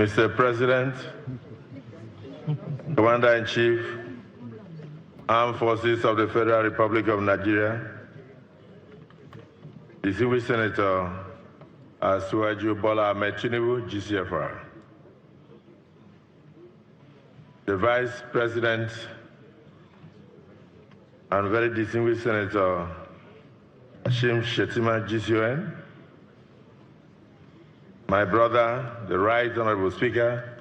Mr. President, Commander-in-Chief, Armed Forces of the Federal Republic of Nigeria, distinguished Senator Bola Tinubu, GCFR, the Vice President and very distinguished Senator Shetima, GCON, my brother, the Right Honorable Speaker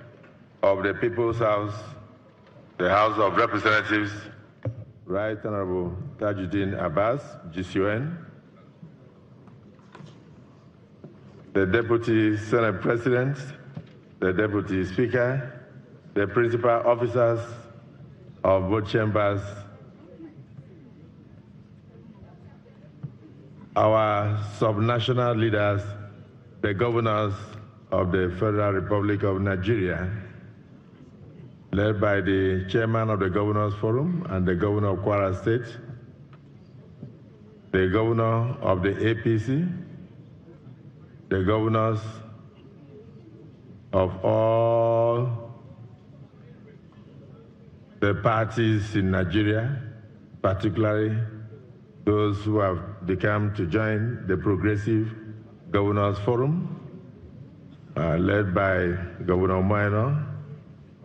of the People's House, the House of Representatives, Right Honorable Tajuddin Abbas, GCON, the Deputy Senate President, the Deputy Speaker, the principal officers of both chambers, our subnational leaders, the governors of the Federal Republic of Nigeria, led by the chairman of the Governors Forum and the governor of Kwara State, the governor of the APC, the governors of all the parties in Nigeria, particularly those who have become to join the Progressive Governors Forum, led by Governor Minor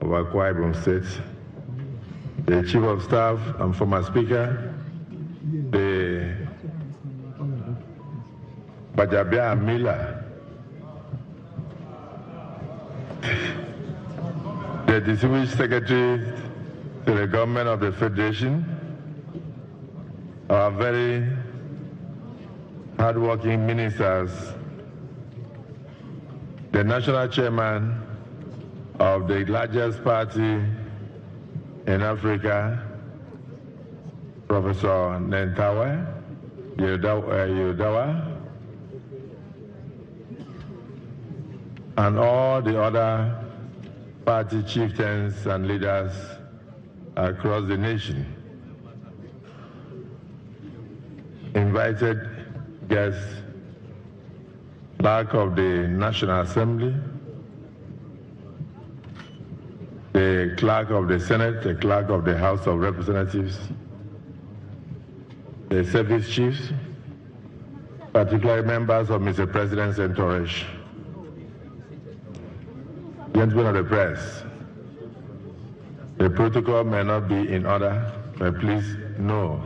of Akwa Ibom State, the Chief of Staff and former Speaker, the Bajabia Amila, the distinguished Secretary to the Government of the Federation, our very hardworking ministers, the National Chairman of the largest party in Africa, Professor Nentawe Yedawa, and all the other party chieftains and leaders across the nation. Invited guests, clerk of the National Assembly, the clerk of the Senate, the clerk of the House of Representatives, the service chiefs, particularly members of Mr. President's entourage, gentlemen of the press. The protocol may not be in order, but please know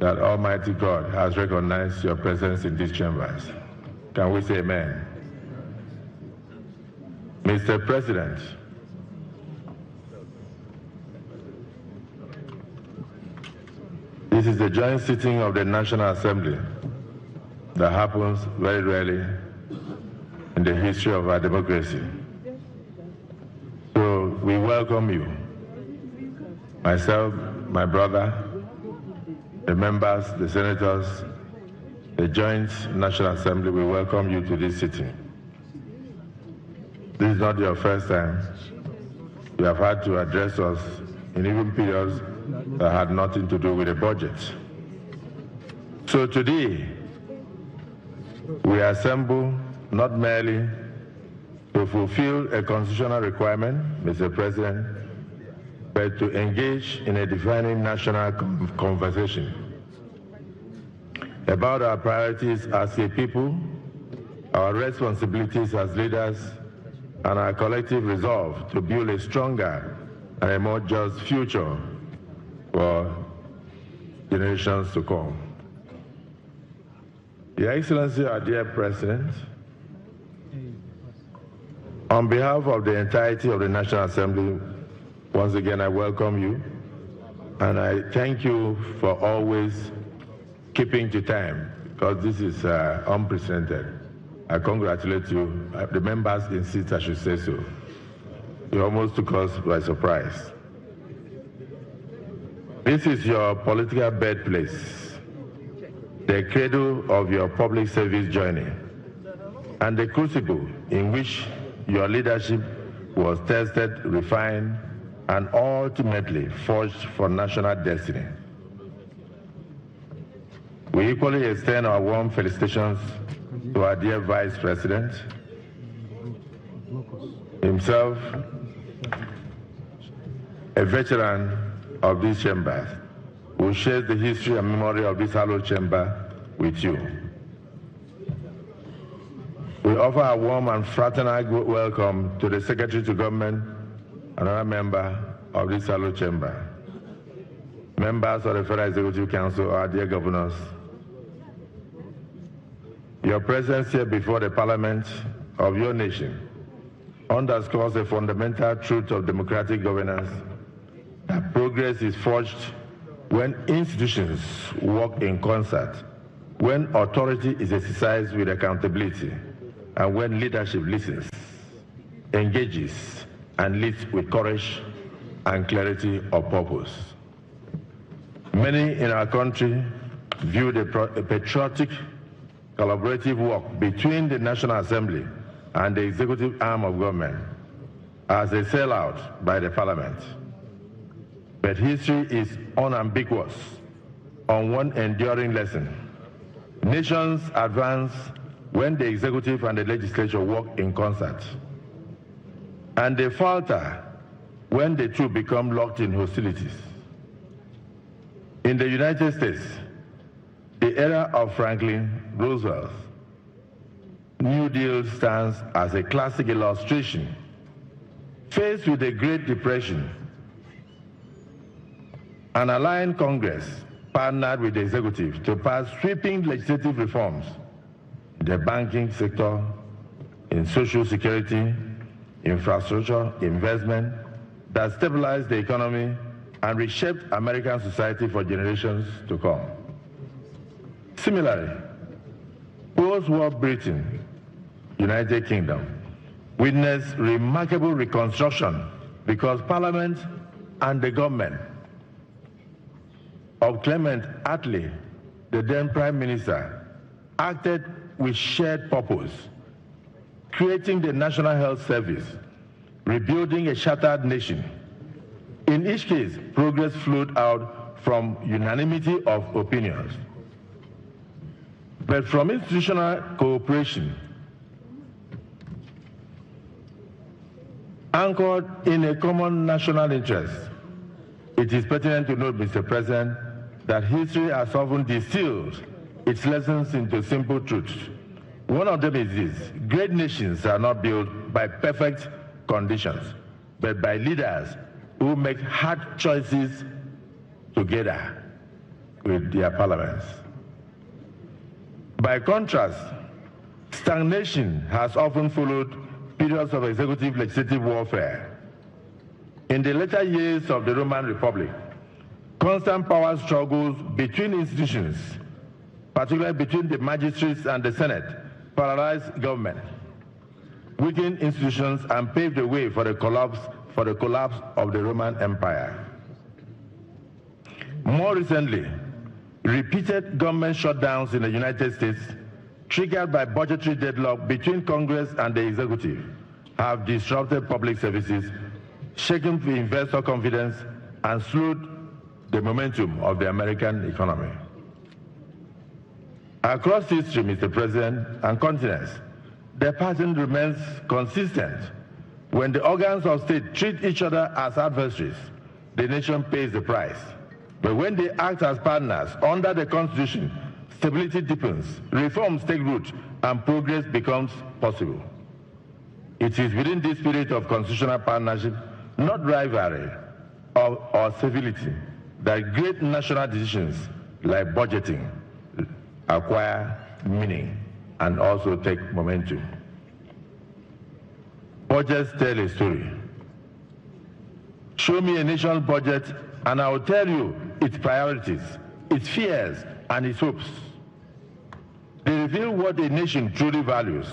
that Almighty God has recognized your presence in these chambers. Can we say amen? Mr. President, this is the joint sitting of the National Assembly that happens very rarely in the history of our democracy. So we welcome you. Myself, my brother, the members, the senators, the joint National Assembly, we welcome you to this sitting. This is not your first time. You have had to address us in even periods that had nothing to do with the budget. So today, we assemble not merely to fulfill a constitutional requirement, Mr. President, but to engage in a defining national conversation about our priorities as a people, our responsibilities as leaders, and our collective resolve to build a stronger and a more just future for generations to come. Your Excellency, our dear President, on behalf of the entirety of the National Assembly, once again, I welcome you, and I thank you for always keeping to time, because this is unprecedented. I congratulate you. The members insist I should say so. You almost took us by surprise. This is your political birthplace, the cradle of your public service journey, and the crucible in which your leadership was tested, refined, and ultimately forged for national destiny. We equally extend our warm felicitations to our dear Vice President, himself a veteran of these chambers, who shares the history and memory of this hallowed chamber with you. We offer a warm and fraternal welcome to the Secretary to Government and another member of this hallowed chamber, members of the Federal Executive Council, our dear governors. Your presence here before the Parliament of your nation underscores the fundamental truth of democratic governance, that progress is forged when institutions work in concert, when authority is exercised with accountability, and when leadership listens, engages, and leads with courage and clarity of purpose. Many in our country view the patriotic, collaborative work between the National Assembly and the executive arm of government as a sellout by the Parliament. But history is unambiguous on one enduring lesson. Nations advance when the executive and the legislature work in concert, and they falter when the two become locked in hostilities. In the United States, the era of Franklin Roosevelt New Deal stands as a classic illustration. Faced with the Great Depression, an aligned Congress partnered with the executive to pass sweeping legislative reforms in the banking sector, in social security, infrastructure, investment, that stabilized the economy and reshaped American society for generations to come. Similarly, post-war Britain, United Kingdom, witnessed remarkable reconstruction because Parliament and the government of Clement Attlee, the then Prime Minister, acted with shared purpose, creating the National Health Service, rebuilding a shattered nation. In each case, progress flowed out from unanimity of opinions, but from institutional cooperation anchored in a common national interest. It is pertinent to note, Mr. President, that history has often distilled its lessons into simple truths. One of them is this: great nations are not built by perfect conditions, but by leaders who make hard choices together with their parliaments. By contrast, stagnation has often followed periods of executive-legislative warfare. In the later years of the Roman Republic, constant power struggles between institutions, particularly between the magistrates and the Senate, paralyzed government, weakened institutions, and paved the way for the collapse of the Roman Empire. More recently, repeated government shutdowns in the United States, triggered by budgetary deadlock between Congress and the executive, have disrupted public services, shaken investor confidence, and slowed the momentum of the American economy. Across history, Mr. President, and continents, the pattern remains consistent. When the organs of state treat each other as adversaries, the nation pays the price. But when they act as partners under the Constitution, stability deepens, reforms take root, and progress becomes possible. It is within this spirit of constitutional partnership, not rivalry or civility, that great national decisions like budgeting acquire meaning and also take momentum. Budgets tell a story. Show me a nation's budget and I will tell you its priorities, its fears, and its hopes. They reveal what a nation truly values,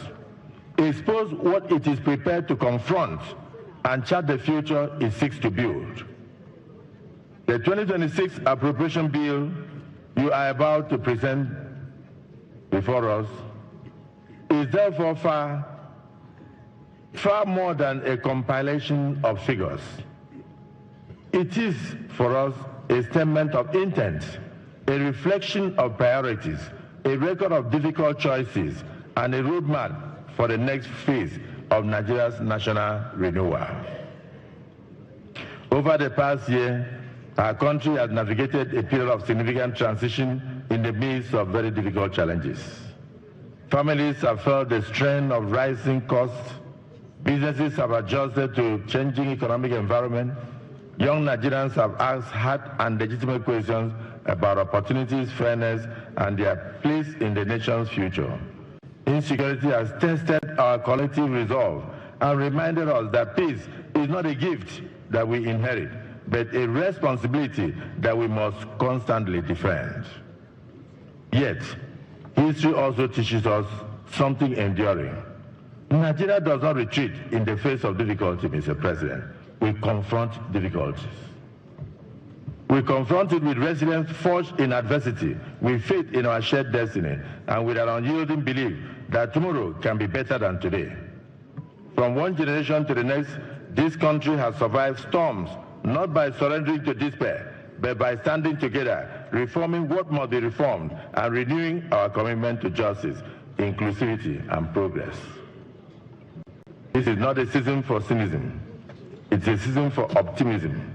expose what it is prepared to confront, and chart the future it seeks to build. The 2026 appropriation bill you are about to present before us is therefore far more than a compilation of figures. It is, for us, a statement of intent, a reflection of priorities, a record of difficult choices, and a roadmap for the next phase of Nigeria's national renewal. Over the past year, our country has navigated a period of significant transition in the midst of very difficult challenges. Families have felt the strain of rising costs. Businesses have adjusted to changing economic environment. Young Nigerians have asked hard and legitimate questions about opportunities, fairness, and their place in the nation's future. Insecurity has tested our collective resolve and reminded us that peace is not a gift that we inherit, but a responsibility that we must constantly defend. Yet, history also teaches us something enduring. Nigeria does not retreat in the face of difficulty, Mr. President. We confront difficulties. We confront it with resilience forged in adversity, with faith in our shared destiny, and with an unyielding belief that tomorrow can be better than today. From one generation to the next, this country has survived storms, not by surrendering to despair, but by standing together, reforming what must be reformed, and renewing our commitment to justice, inclusivity, and progress. This is not a season for cynicism. It's a season for optimism.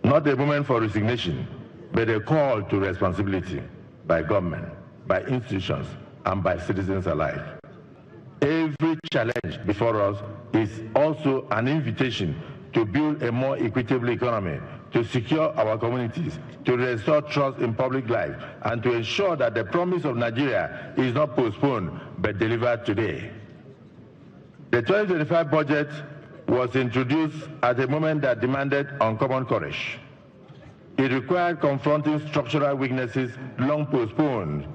Not a moment for resignation, but a call to responsibility by government, by institutions, and by citizens alike. Every challenge before us is also an invitation to build a more equitable economy, to secure our communities, to restore trust in public life, and to ensure that the promise of Nigeria is not postponed, but delivered today. The 2025 budget was introduced at a moment that demanded uncommon courage. It required confronting structural weaknesses long postponed,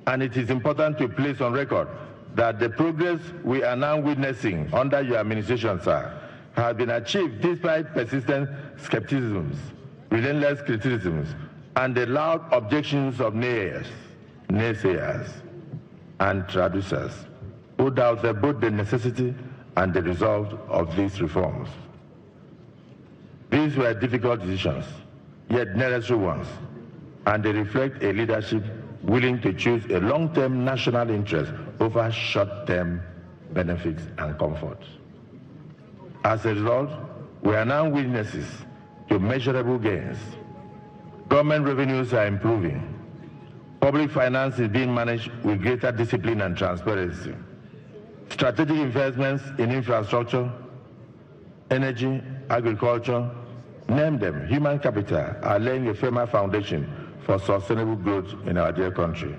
and it is important to place on record that the progress we are now witnessing under your administration, sir, has been achieved despite persistent skepticisms, relentless criticisms, and the loud objections of naysayers, and traducers, who doubted both the necessity and the result of these reforms. These were difficult decisions, yet necessary ones, and they reflect a leadership willing to choose a long-term national interest over short-term benefits and comfort. As a result, we are now witnesses to measurable gains. Government revenues are improving. Public finance is being managed with greater discipline and transparency. Strategic investments in infrastructure, energy, agriculture, name them, human capital, are laying a firmer foundation for sustainable growth in our dear country.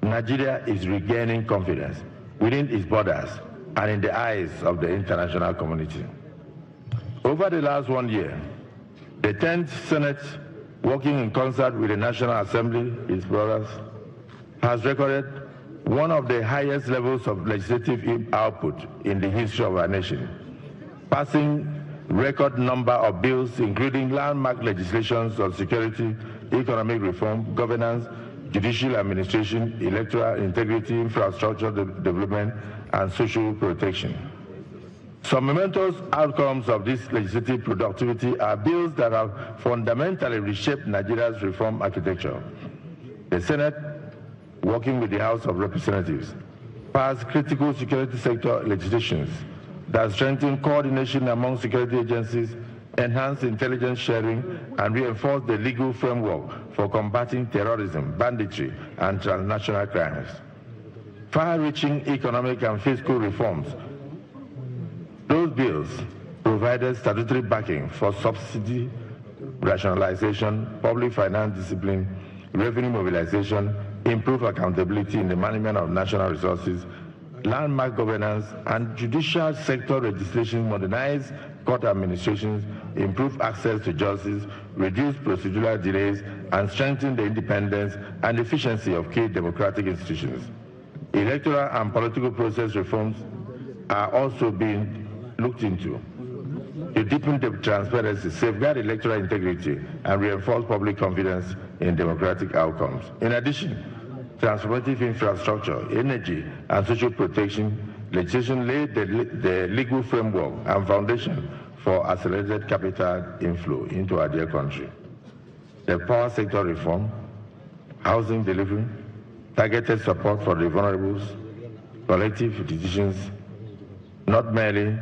Nigeria is regaining confidence within its borders and in the eyes of the international community. Over the last 1 year, the 10th Senate, working in concert with the National Assembly, its brothers, has recorded one of the highest levels of legislative output in the history of our nation, passing record number of bills, including landmark legislations on security, economic reform, governance, judicial administration, electoral integrity, infrastructure development, and social protection. Some momentous outcomes of this legislative productivity are bills that have fundamentally reshaped Nigeria's reform architecture. The Senate, working with the House of Representatives, passed critical security sector legislations that strengthen coordination among security agencies, enhance intelligence sharing, and reinforce the legal framework for combating terrorism, banditry, and transnational crimes. Far-reaching economic and fiscal reforms. Those bills provided statutory backing for subsidy rationalization, public finance discipline, revenue mobilization, improved accountability in the management of national resources, landmark governance, and judicial sector legislation modernized court administrations, improve access to justice, reduce procedural delays, and strengthen the independence and efficiency of key democratic institutions. Electoral and political process reforms are also being looked into to deepen the transparency, safeguard electoral integrity, and reinforce public confidence in democratic outcomes. In addition, transformative infrastructure, energy, and social protection legislation laid the legal framework and foundation for accelerated capital inflow into our dear country. The power sector reform, housing delivery, targeted support for the vulnerables, collective decisions, not merely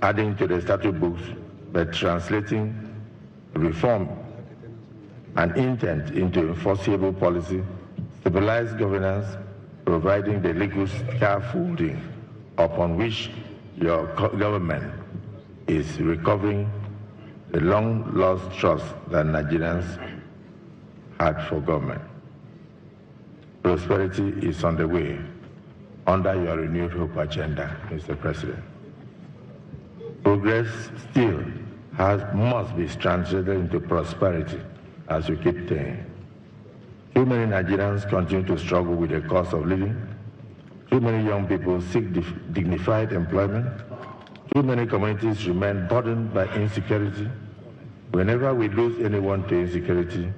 adding to the statute books, but translating reform and intent into enforceable policy, stabilized governance, providing the legal scaffolding upon which your government is recovering the long-lost trust that Nigerians had for government. Prosperity is on the way under your renewed hope agenda, Mr. President. Progress still must be translated into prosperity, as you keep saying. Too many Nigerians continue to struggle with the cost of living. Too many young people seek dignified employment. Too many communities remain burdened by insecurity. Whenever we lose anyone to insecurity,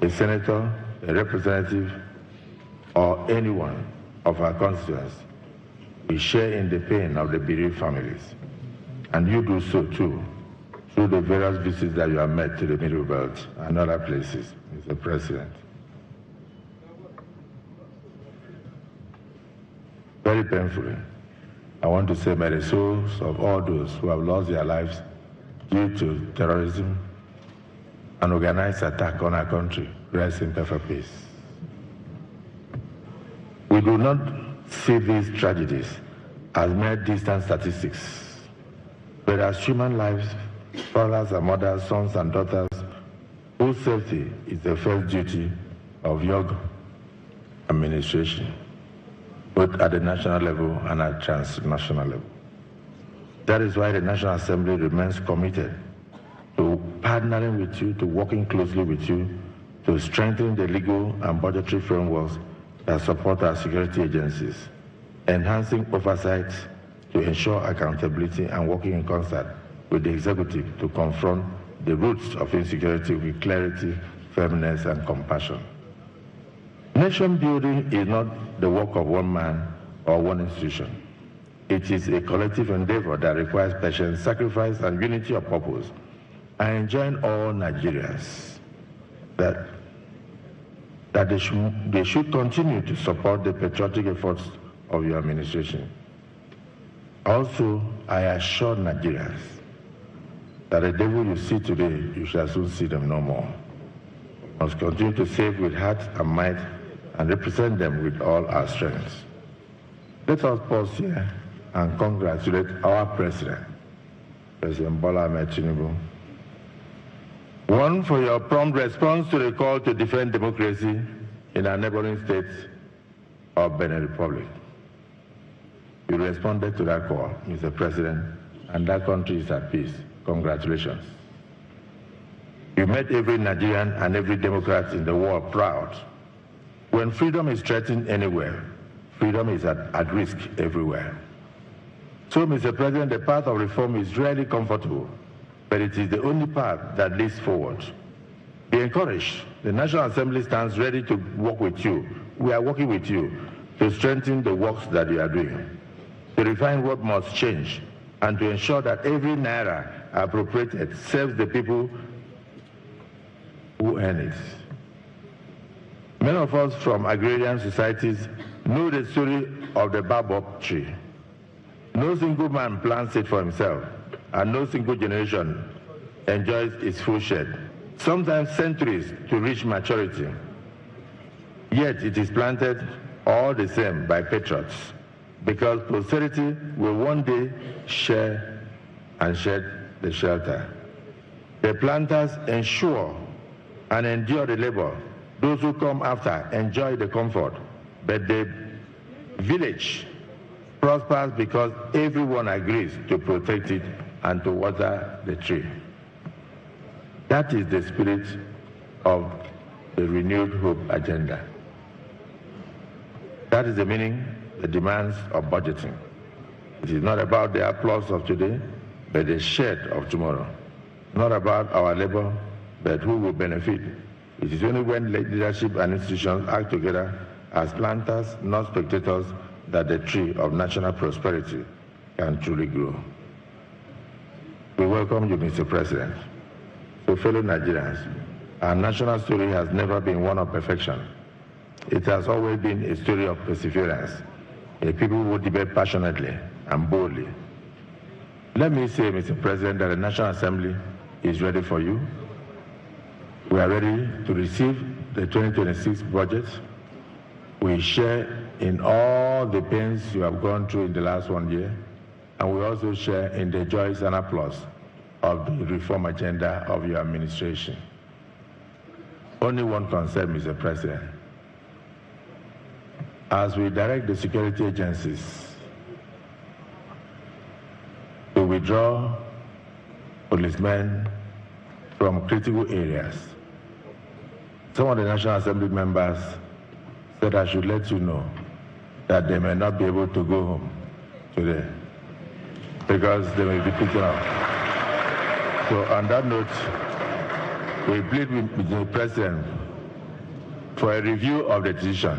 a senator, a representative, or anyone of our constituents, we share in the pain of the bereaved families. And you do so too, through the various visits that you have made to the Middle Belt and other places, Mr. President. Very painfully, I want to say, may the souls of all those who have lost their lives due to terrorism and organized attack on our country rest in perfect peace. We do not see these tragedies as mere distant statistics, but as human lives, fathers and mothers, sons and daughters, whose safety is the first duty of your administration, both at the national level and at transnational level. That is why the National Assembly remains committed to partnering with you, to working closely with you, to strengthen the legal and budgetary frameworks that support our security agencies, enhancing oversight to ensure accountability, and working in concert with the executive to confront the roots of insecurity with clarity, firmness, and compassion. Nation building is not the work of one man or one institution. It is a collective endeavor that requires patience, sacrifice, and unity of purpose. I enjoin all Nigerians that they should continue to support the patriotic efforts of your administration. Also, I assure Nigerians that the devil you see today, you shall soon see them no more. We must continue to save with heart and might and represent them with all our strengths. Let us pause here and congratulate our President, President Bola Tinubu. One, for your prompt response to the call to defend democracy in our neighboring states of Benin Republic. You responded to that call, Mr. President, and that country is at peace. Congratulations. You made every Nigerian and every Democrat in the world proud. When freedom is threatened anywhere, freedom is at risk everywhere. So, Mr. President, the path of reform is rarely comfortable, but it is the only path that leads forward. Be encouraged. The National Assembly stands ready to work with you. We are working with you to strengthen the works that you are doing, to refine what must change, and to ensure that every naira appropriated serves the people who earn it. Many of us from agrarian societies know the story of the baobab tree. No single man plants it for himself, and no single generation enjoys its full shade, sometimes centuries to reach maturity. Yet it is planted all the same by patriots, because posterity will one day share and shed the shelter. The planters ensure and endure the labor. Those who come after enjoy the comfort, but the village prospers because everyone agrees to protect it and to water the tree. That is the spirit of the renewed hope agenda. That is the meaning, the demands of budgeting. It is not about the applause of today, but the shade of tomorrow. Not about our labor, but who will benefit. It is only when leadership and institutions act together as planters, not spectators, that the tree of national prosperity can truly grow. We welcome you, Mr. President. So, fellow Nigerians, our national story has never been one of perfection. It has always been a story of perseverance, a people who debate passionately and boldly. Let me say, Mr. President, that the National Assembly is ready for you. We are ready to receive the 2026 budget. We share in all the pains you have gone through in the last 1 year, and we also share in the joys and applause of the reform agenda of your administration. Only one concern, Mr. President. As we direct the security agencies to withdraw policemen from critical areas, some of the National Assembly members said I should let you know that they may not be able to go home today because they may be picked up. So on that note, we plead with the President for a review of the decision.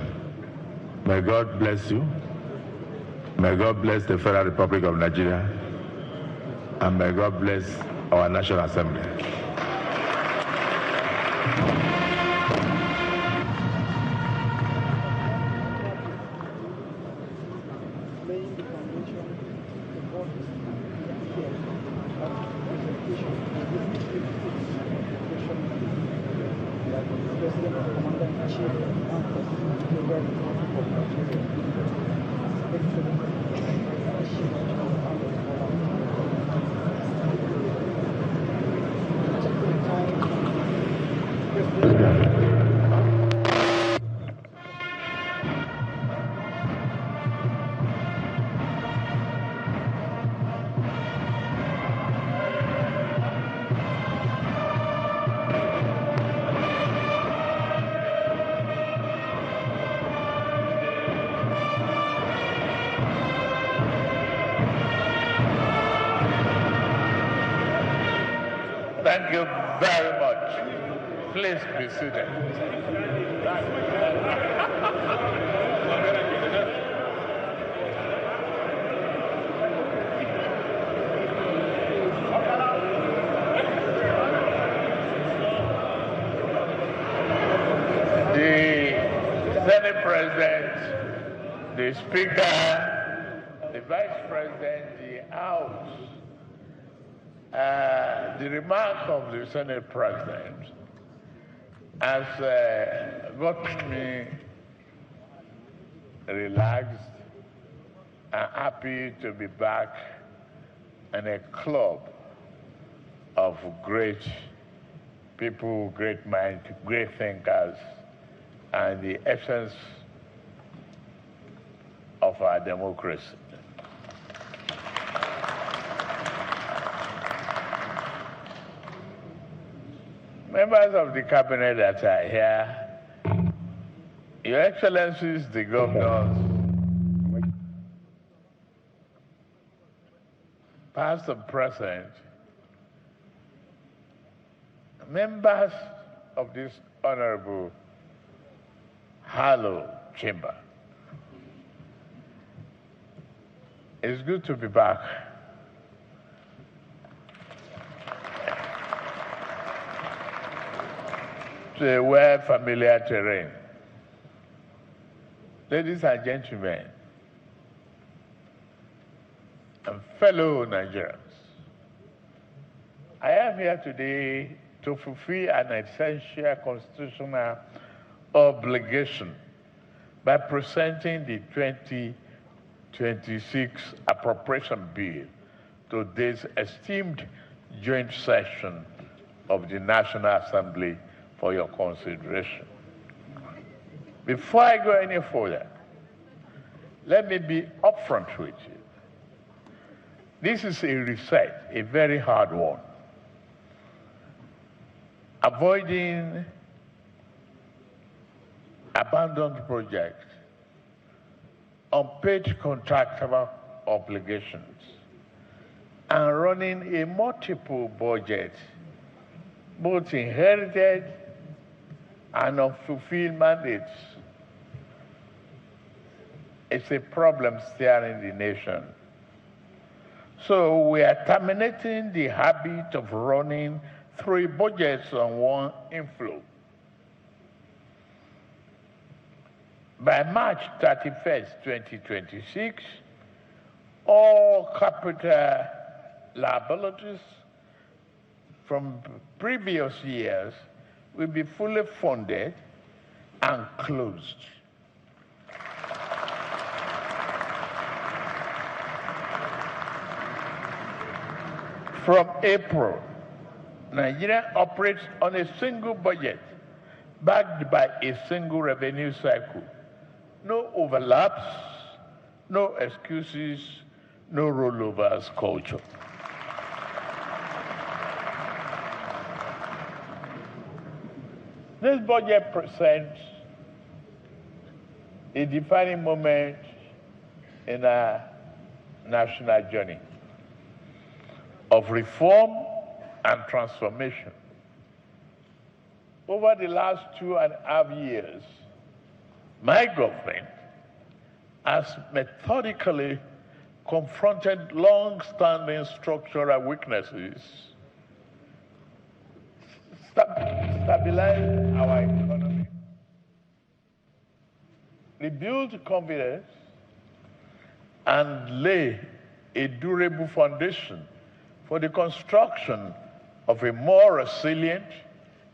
May God bless you. May God bless the Federal Republic of Nigeria. And may God bless our National Assembly. Thank you very much. Please be seated. The Senate President, the Speaker, the Vice President, the House, the remark of the Senate President has got me relaxed and happy to be back in a club of great people, great minds, great thinkers, and the essence of our democracy. Members of the cabinet that are here, Your Excellencies, the governors, past and present, members of this honorable hallowed chamber. It's good to be back. To a well-familiar terrain. Ladies and gentlemen, and fellow Nigerians, I am here today to fulfill an essential constitutional obligation by presenting the 2026 appropriation bill to this esteemed joint session of the National Assembly for your consideration. Before I go any further, let me be upfront with you. This is a reset, a very hard one. Avoiding abandoned projects, unpaid contractual obligations, and running a multiple budget, both inherited and unfulfilled mandates. It's a problem staring the nation. So we are terminating the habit of running 3 budgets on one inflow. By March 31st, 2026, All capital liabilities from previous years will be fully funded and closed. From April, Nigeria operates on a single budget, backed by a single revenue cycle. No overlaps, no excuses, no rollovers culture. This budget presents a defining moment in our national journey of reform and transformation. Over the last 2.5 years, my government has methodically confronted long-standing structural weaknesses, stabilized our economy, rebuild confidence, and lay a durable foundation for the construction of a more resilient,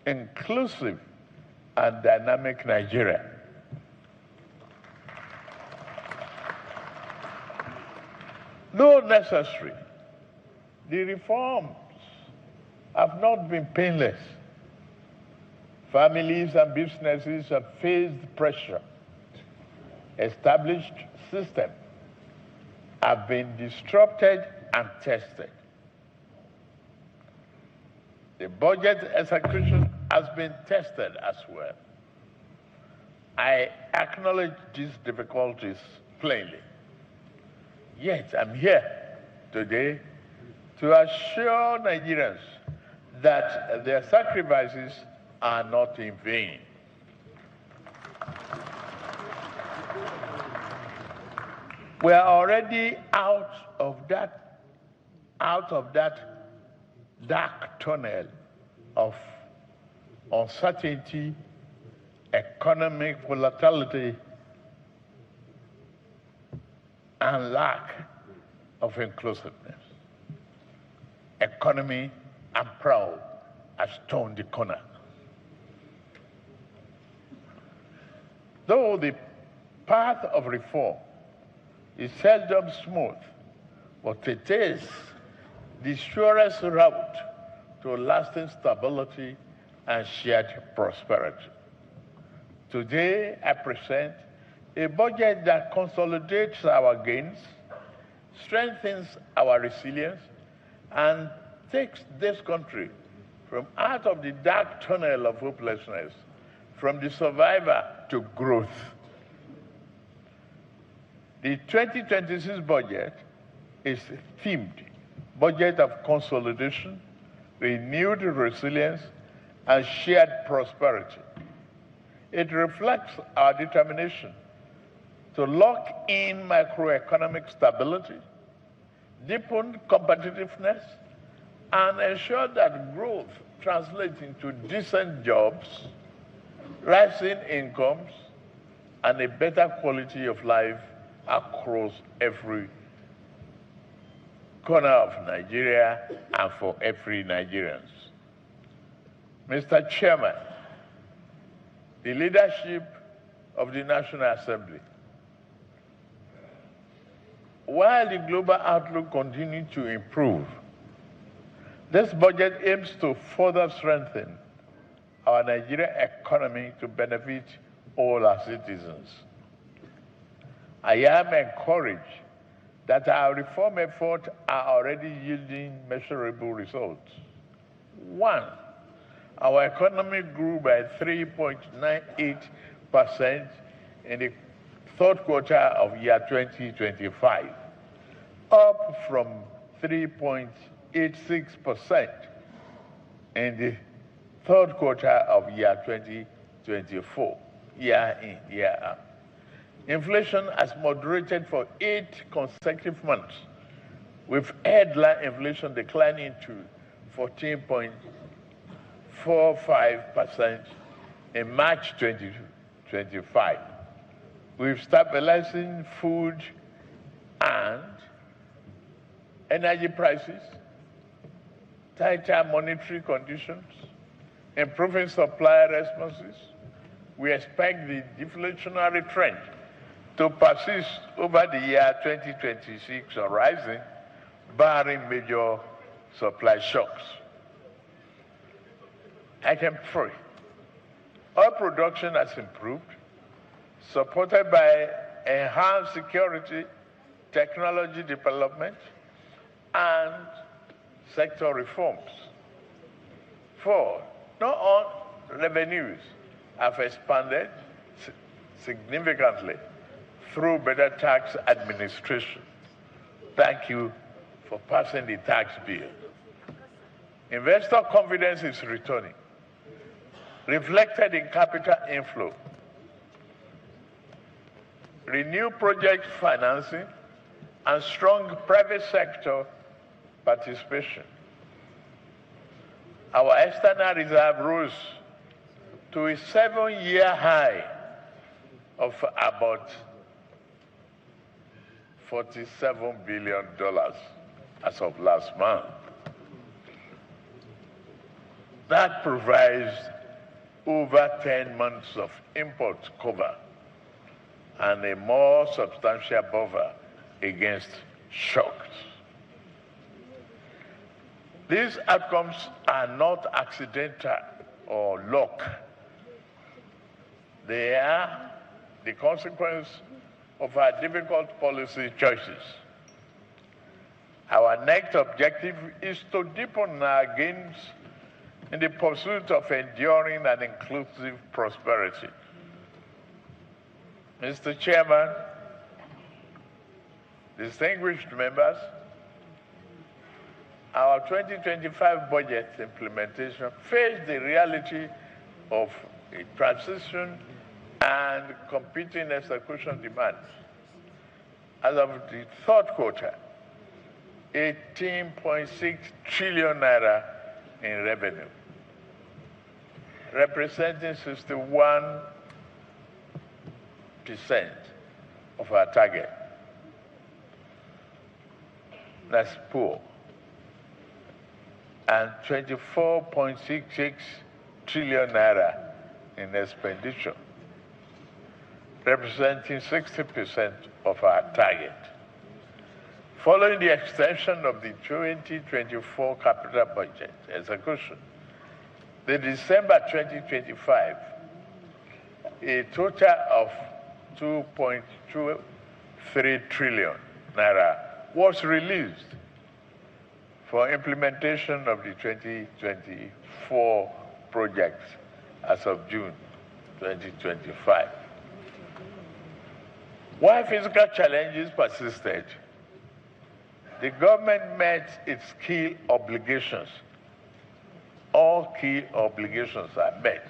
inclusive, and dynamic Nigeria. Though necessary, the reforms have not been painless. Families and businesses have faced pressure. Established systems have been disrupted and tested. The budget execution has been tested as well. I acknowledge these difficulties plainly. Yet I'm here today to assure Nigerians that their sacrifices are not in vain. We are already out of that dark tunnel of uncertainty, economic volatility, and lack of inclusiveness. Economy, I'm proud, has turned the corner. Though the path of reform is seldom smooth, but it is the surest route to lasting stability and shared prosperity. Today, I present a budget that consolidates our gains, strengthens our resilience, and takes this country from out of the dark tunnel of hopelessness, from the survivor to growth. The 2026 budget is themed budget of consolidation, renewed resilience, and shared prosperity. It reflects our determination to lock in macroeconomic stability, deepen competitiveness, and ensure that growth translates into decent jobs, rising incomes, and a better quality of life across every corner of Nigeria and for every Nigerian. Mr. Chairman, the leadership of the National Assembly, while the global outlook continues to improve, this budget aims to further strengthen our Nigerian economy to benefit all our citizens. I am encouraged that our reform efforts are already yielding measurable results. One, our economy grew by 3.98% in the third quarter of year 2025, up from 3.86% in the third quarter of year 2024, year in, year out. Inflation has moderated for 8 consecutive months, with headline inflation declining to 14.45% in March 2025. With stabilizing food and energy prices, tighter monetary conditions, improving supplier responses. We expect the deflationary trend to persist over the year 2026 or rising, barring major supply shocks. Item 3. Oil production has improved, supported by enhanced security, technology development, and sector reforms. 4. Non-oil revenues have expanded significantly through better tax administration. Thank you for passing the tax bill. Investor confidence is returning, reflected in capital inflow, renewed project financing, and strong private sector participation. Our external reserve rose to a 7-year high of about $47 billion as of last month. That provides over 10 months of import cover and a more substantial buffer against shocks. These outcomes are not accidental or luck. They are the consequence of our difficult policy choices. Our next objective is to deepen our gains in the pursuit of enduring and inclusive prosperity. Mr. Chairman, distinguished members, our 2025 budget implementation faced the reality of a transition and competing execution demands. As of the third quarter, 18.6 trillion naira in revenue, representing 61% of our target. That's poor. And 24.66 trillion naira in expenditure, representing 60% of our target. Following the extension of the 2024 capital budget execution, the December 2025, a total of 2.23 trillion naira was released for implementation of the 2024 projects as of June 2025. While physical challenges persisted, the government met its key obligations. All key obligations are met.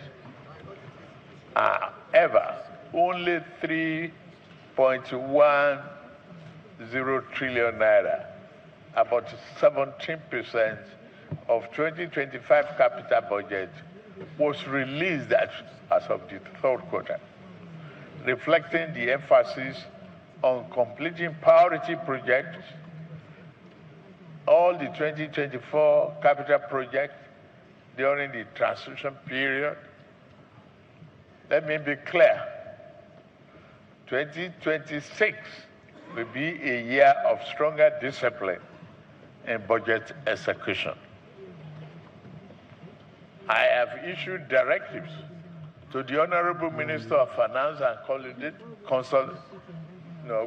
However, only 3.10 trillion naira, about 17% of 2025 capital budget, was released as of the third quarter, reflecting the emphasis on completing priority projects. All the 2024 capital projects during the transition period. Let me be clear, 2026 will be a year of stronger discipline in budget execution. I have issued directives to the Honorable Minister of Finance and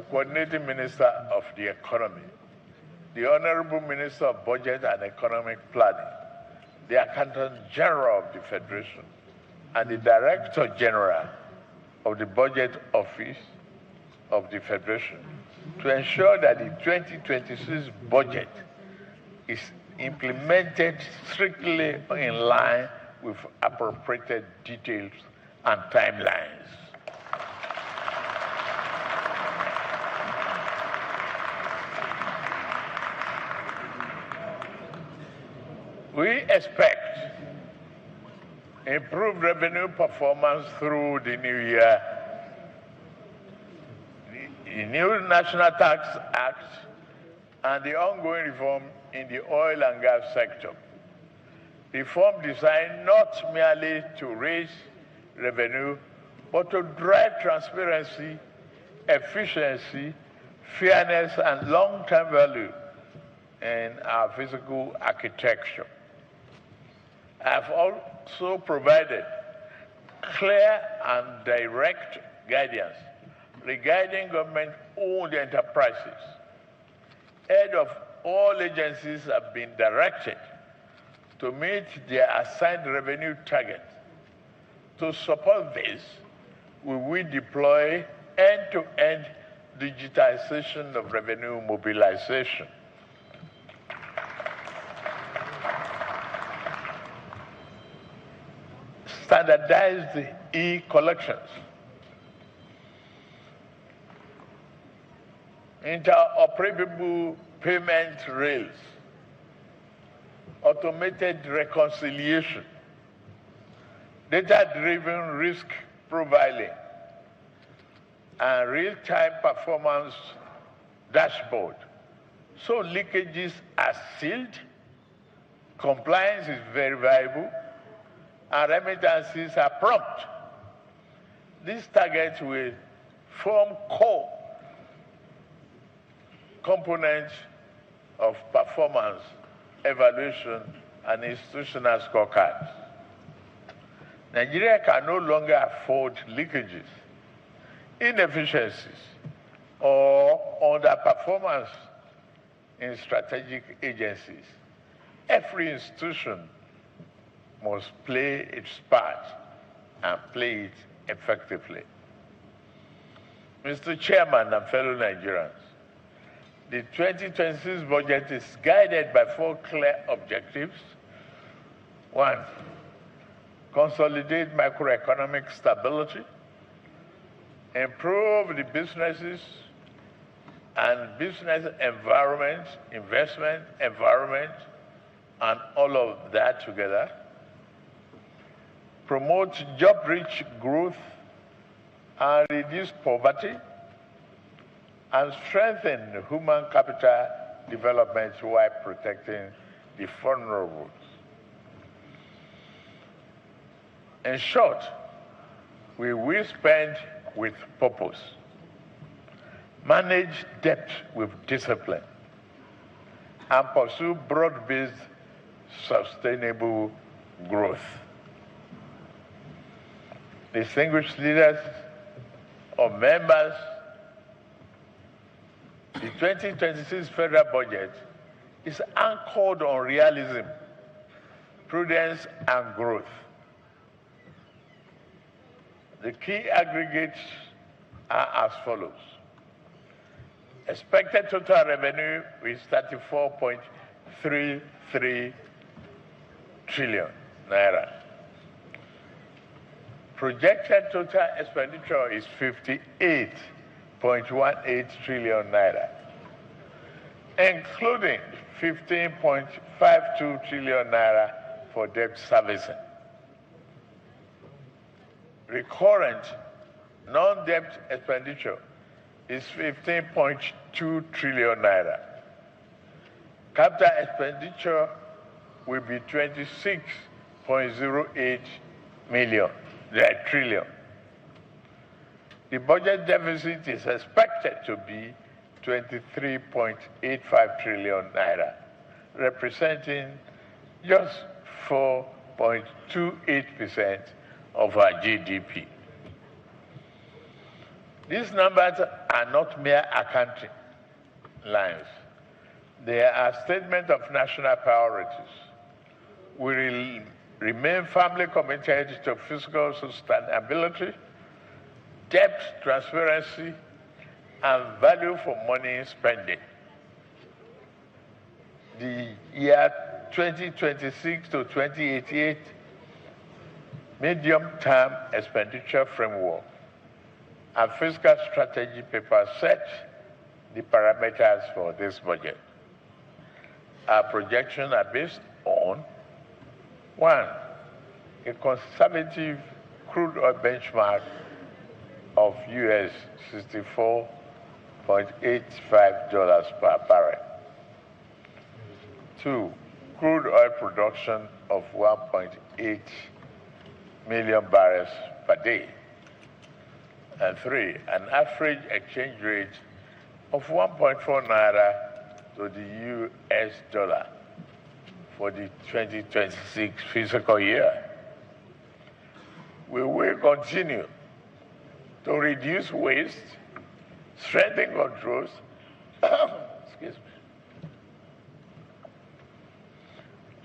Coordinating Minister of the Economy, the Honorable Minister of Budget and Economic Planning, the Accountant General of the Federation, and the Director General of the Budget Office of the Federation to ensure that the 2026 budget is implemented strictly in line with appropriated details and timelines. We expect improved revenue performance through the new year. The new National Tax Act and the ongoing reform in the oil and gas sector. Reform designed not merely to raise revenue, but to drive transparency, efficiency, fairness, and long-term value in our physical architecture. I've also provided clear and direct guidance regarding government-owned enterprises. Heads of all agencies have been directed to meet their assigned revenue targets. To support this, we will deploy end-to-end digitization of revenue mobilization. Standardized e-collections, interoperable payment rails, automated reconciliation, data-driven risk profiling, and real-time performance dashboard. So leakages are sealed, compliance is verifiable, and remittances are prompt. These targets will form core components of performance, evaluation, and institutional scorecards. Nigeria can no longer afford leakages, inefficiencies, or underperformance in strategic agencies. Every institution must play its part and play it effectively. Mr. Chairman and fellow Nigerians, the 2026 budget is guided by 4 clear objectives. 1, consolidate macroeconomic stability, improve the businesses and business environment, investment environment, and all of that together. Promote job-rich growth and reduce poverty, and strengthen human capital development while protecting the vulnerable. In short, we will spend with purpose, manage debt with discipline, and pursue broad-based sustainable growth. Distinguished leaders or members, the 2026 federal budget is anchored on realism, prudence, and growth. The key aggregates are as follows. Expected total revenue is 34.33 trillion naira. Projected total expenditure is 58.18 trillion naira, including 15.52 trillion naira for debt servicing. Recurrent non-debt expenditure is 15.2 trillion naira. Capital expenditure will be 26.08 trillion. The budget deficit is expected to be 23.85 trillion naira, representing just 4.28% of our GDP. These numbers are not mere accounting lines. They are a statement of national priorities. We will remain firmly committed to fiscal sustainability, debt transparency, and value for money spending. The year 2026 to 2088 medium-term expenditure framework and fiscal strategy paper set the parameters for this budget. Our projections are based on 1, a conservative crude oil benchmark of US $64.85 per barrel. 2, crude oil production of 1.8 million barrels per day. And 3, an average exchange rate of 1.4 naira to the US dollar for the 2026 fiscal year. We will continue to reduce waste, strengthen controls, excuse me,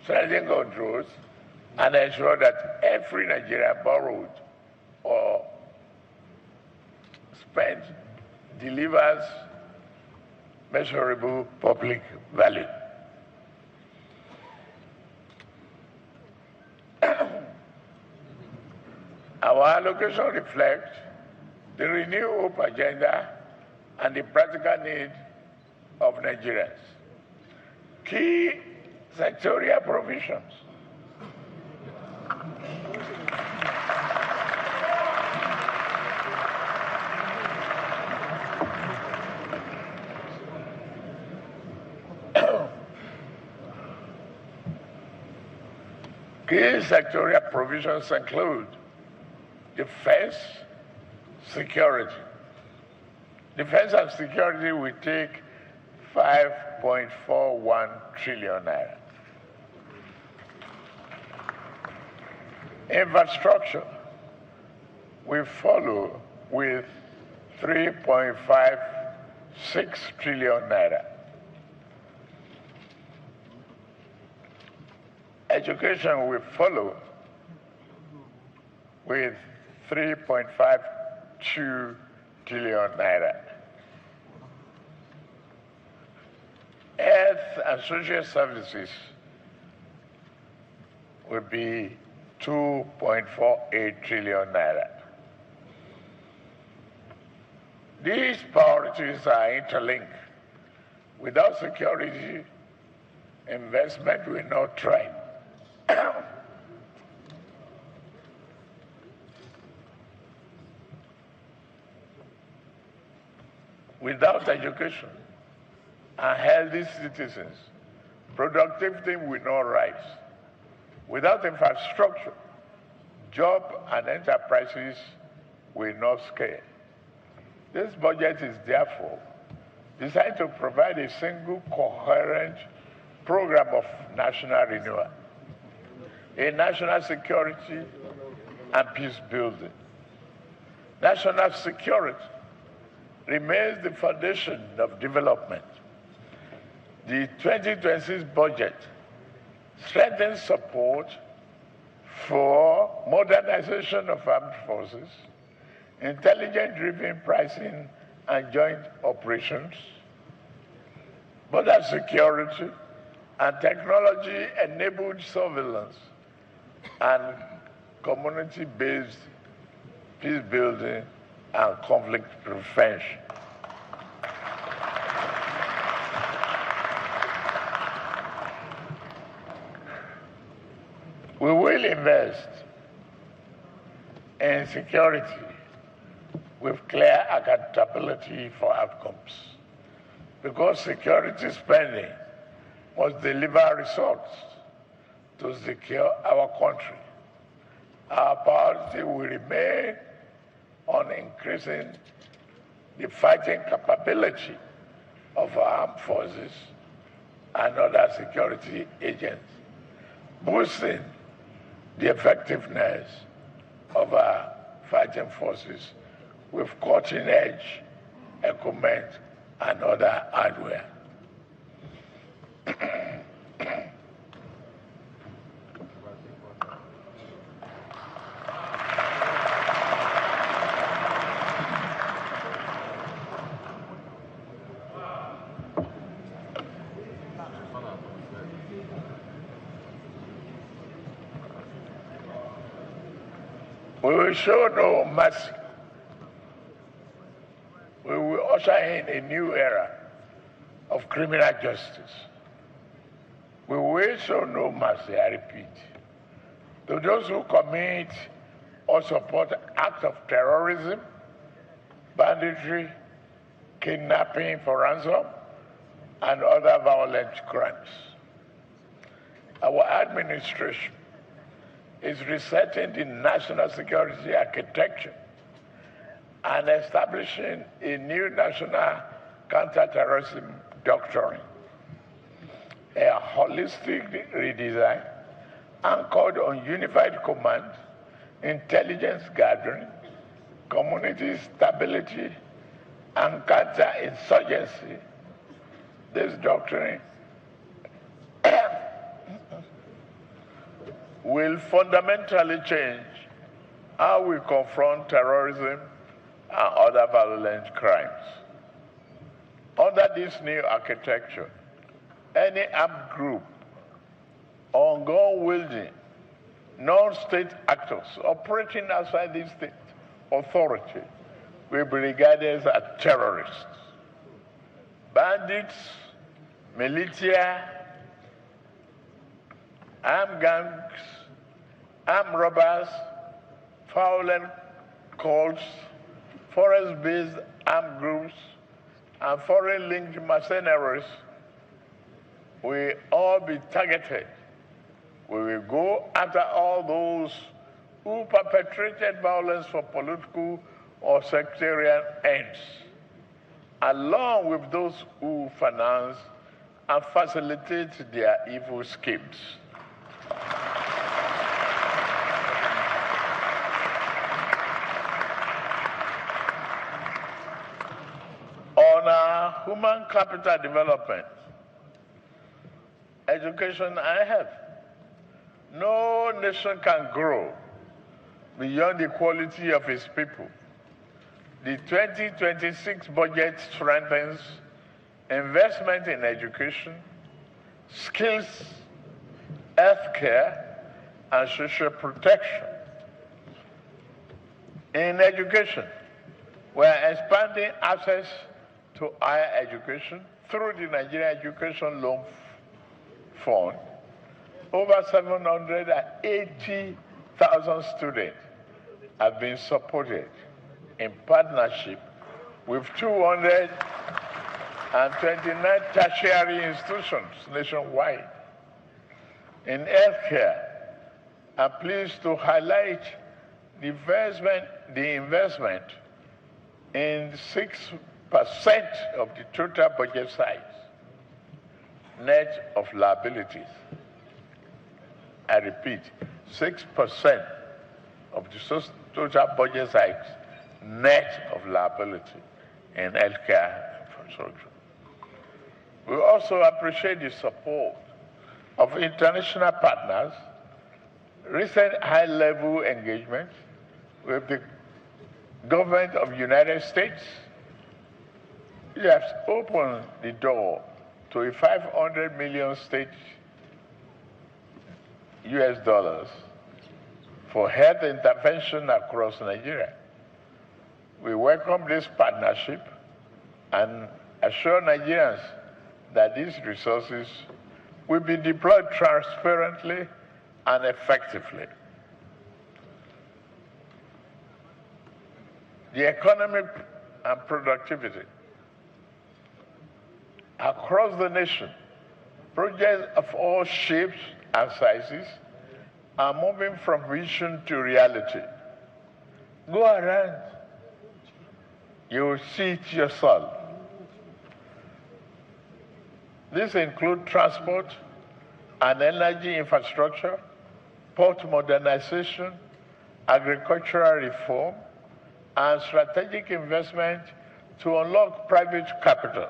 strengthen controls, and ensure that every Nigerian borrowed or spent delivers measurable public value. Our allocation reflects the Renew Hope agenda and the practical need of Nigerians. Key sectorial provisions. Key sectorial provisions include defense, security. Defense and security will take 5.41 trillion naira. Infrastructure will follow with 3.56 trillion naira. Education will follow with 3.52 trillion naira. Health and social services will be 2.48 trillion naira. These priorities are interlinked. Without security, investment will not thrive. Without education and healthy citizens, productivity will not rise. Without infrastructure, jobs and enterprises will not scale. This budget is therefore designed to provide a single coherent program of national renewal, a national security and peace building. National security remains the foundation of development. The 2026 budget strengthens support for modernization of armed forces, intelligence-driven pricing and joint operations, border security, and technology-enabled surveillance and community-based peace building and conflict prevention. We will invest in security with clear accountability for outcomes, because security spending must deliver results to secure our country. Our priority will remain on increasing the fighting capability of our armed forces and other security agents, boosting the effectiveness of our fighting forces with cutting-edge equipment and other hardware. We will show no mercy. We will usher in a new era of criminal justice. We will show no mercy, I repeat, to those who commit or support acts of terrorism, banditry, kidnapping for ransom, and other violent crimes. Our administration is resetting the national security architecture and establishing a new national counterterrorism doctrine, a holistic redesign anchored on unified command, intelligence gathering, community stability, and counterinsurgency. This doctrine will fundamentally change how we confront terrorism and other violent crimes. Under this new architecture, any armed group or gun-wielding non-state actors operating outside the state authority will be regarded as terrorists. Bandits, militia, armed gangs, armed robbers, violent cults, forest-based armed groups, and foreign-linked mercenaries will all be targeted. We will go after all those who perpetrated violence for political or sectarian ends, along with those who finance and facilitate their evil schemes. On our human capital development, education and health, no nation can grow beyond the quality of its people. The 2026 budget strengthens investment in education, skills, healthcare, and social protection. In education, we are expanding access to higher education through the Nigerian Education Loan Fund. Over 780,000 students have been supported in partnership with 229 tertiary institutions nationwide. In healthcare, I'm pleased to highlight the investment in 6% of the total budget size, net of liabilities. I repeat, 6% of the total budget size, net of liability in healthcare infrastructure. We also appreciate the support of international partners, recent high-level engagements with the government of the United States. It has opened the door to a $500 million US dollars for health intervention across Nigeria. We welcome this partnership and assure Nigerians that these resources will be deployed transparently and effectively. The economic and productivity. Across the nation, projects of all shapes and sizes are moving from vision to reality. Go around, you will see it yourself. These include transport and energy infrastructure, port modernization, agricultural reform, and strategic investment to unlock private capital.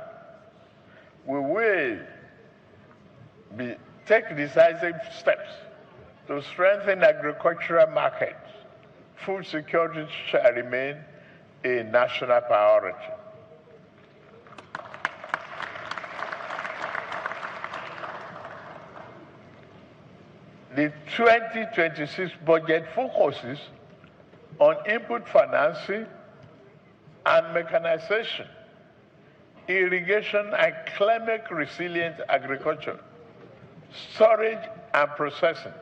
We will take decisive steps to strengthen agricultural markets. Food security shall remain a national priority. The 2026 budget focuses on input financing and mechanization, irrigation and climate resilient agriculture, storage and processing,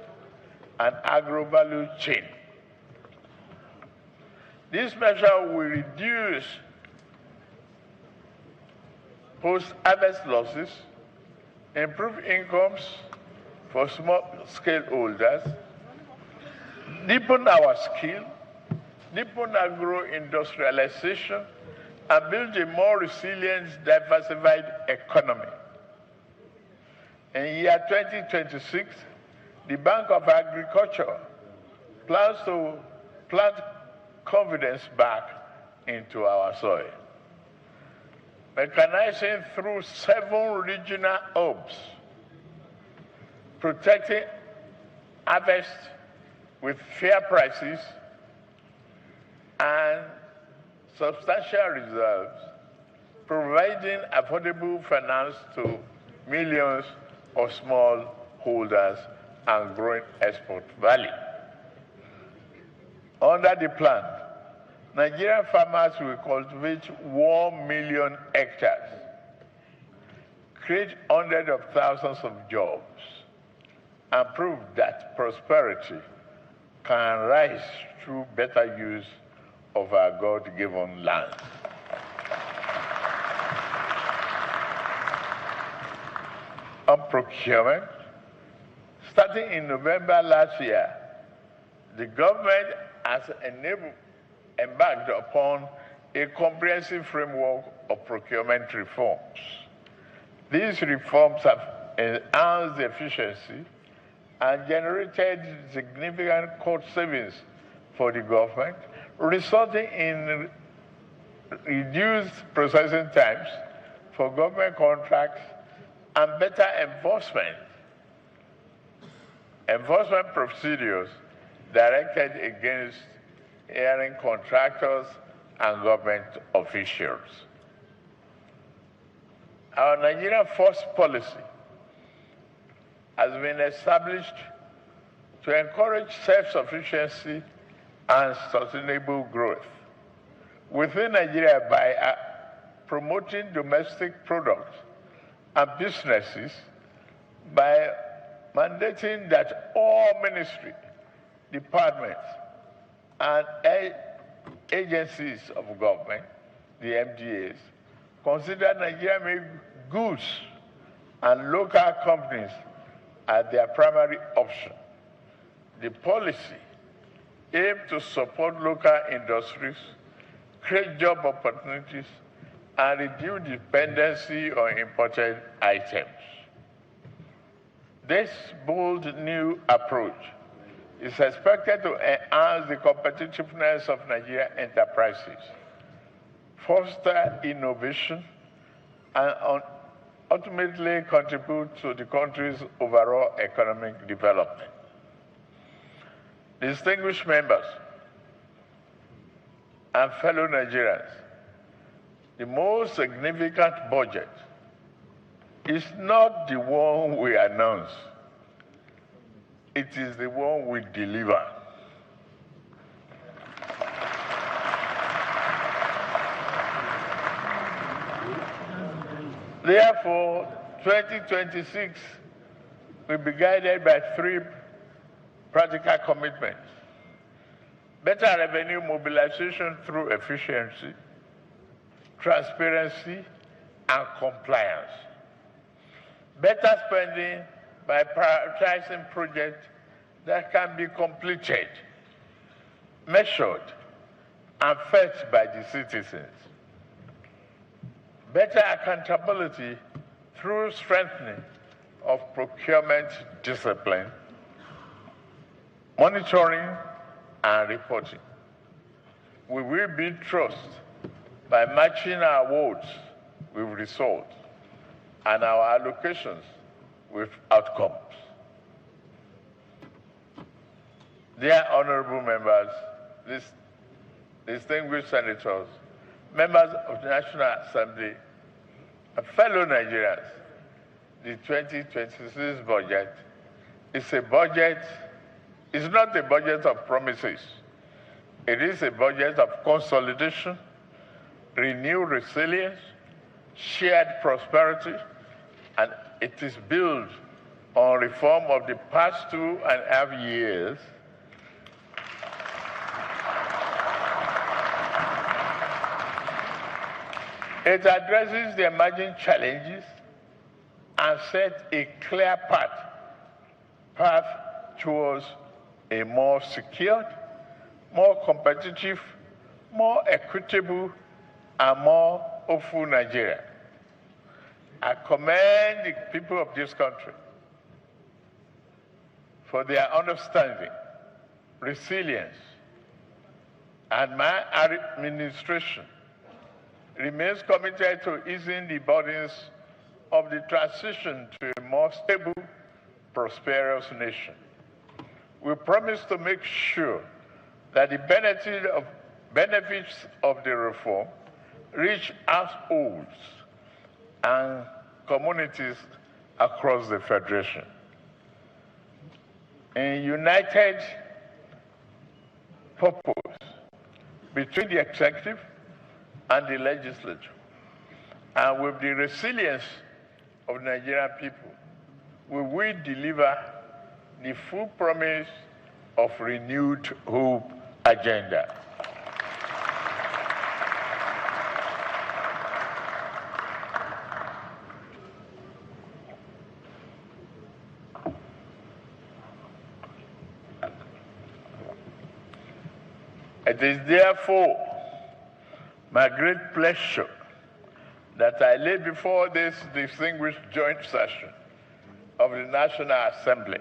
and agro-value chain. This measure will reduce post-harvest losses, improve incomes for small-scale holders, deepen our skill, deepen agro-industrialization, and build a more resilient, diversified economy. In year 2026, the Bank of Agriculture plans to plant confidence back into our soil, mechanizing through 7 regional hubs, protecting harvest with fair prices and substantial reserves, providing affordable finance to millions of small holders and growing export value. Under the plan, Nigerian farmers will cultivate 1 million hectares, create hundreds of thousands of jobs, and prove that prosperity can rise through better use of our God-given land. On procurement, starting in November last year, the government has embarked upon a comprehensive framework of procurement reforms. These reforms have enhanced efficiency and generated significant cost savings for the government, resulting in reduced processing times for government contracts and better enforcement procedures directed against erring contractors and government officials. Our Nigeria First policy has been established to encourage self-sufficiency and sustainable growth within Nigeria by promoting domestic products and businesses, by mandating that all ministries, departments, and agencies of government, the MDAs, consider Nigeria-made goods and local companies as their primary option. The policy aims to support local industries, create job opportunities, and reduce dependency on imported items. This bold new approach is expected to enhance the competitiveness of Nigerian enterprises, foster innovation, and ultimately contribute to the country's overall economic development. Distinguished members and fellow Nigerians, the most significant budget is not the one we announce, it is the one we deliver. Therefore, 2026 will be guided by 3 practical commitments: better revenue mobilization through efficiency, transparency, and compliance; better spending by prioritizing projects that can be completed, measured, and felt by the citizens; better accountability through strengthening of procurement discipline, monitoring, and reporting. We will build trust by matching our words with results and our allocations with outcomes. Dear honorable members, distinguished senators, members of the National Assembly, and fellow Nigerians, the 2026 budget is not a budget of promises. It is a budget of consolidation, renewed resilience, shared prosperity, and it is built on reform of the past 2.5 years It addresses the emerging challenges and sets a clear path path towards a more secured, more competitive, more equitable, and more hopeful Nigeria. I commend the people of this country for their understanding, resilience, and my administration remains committed to easing the burdens of the transition to a more stable, prosperous nation. We promise to make sure that the benefits of the reform reach households and communities across the Federation. In united purpose between the executive and the legislature, and with the resilience of Nigerian people, we will deliver the full promise of renewed hope agenda. It is therefore my great pleasure that I lay before this distinguished joint session of the National Assembly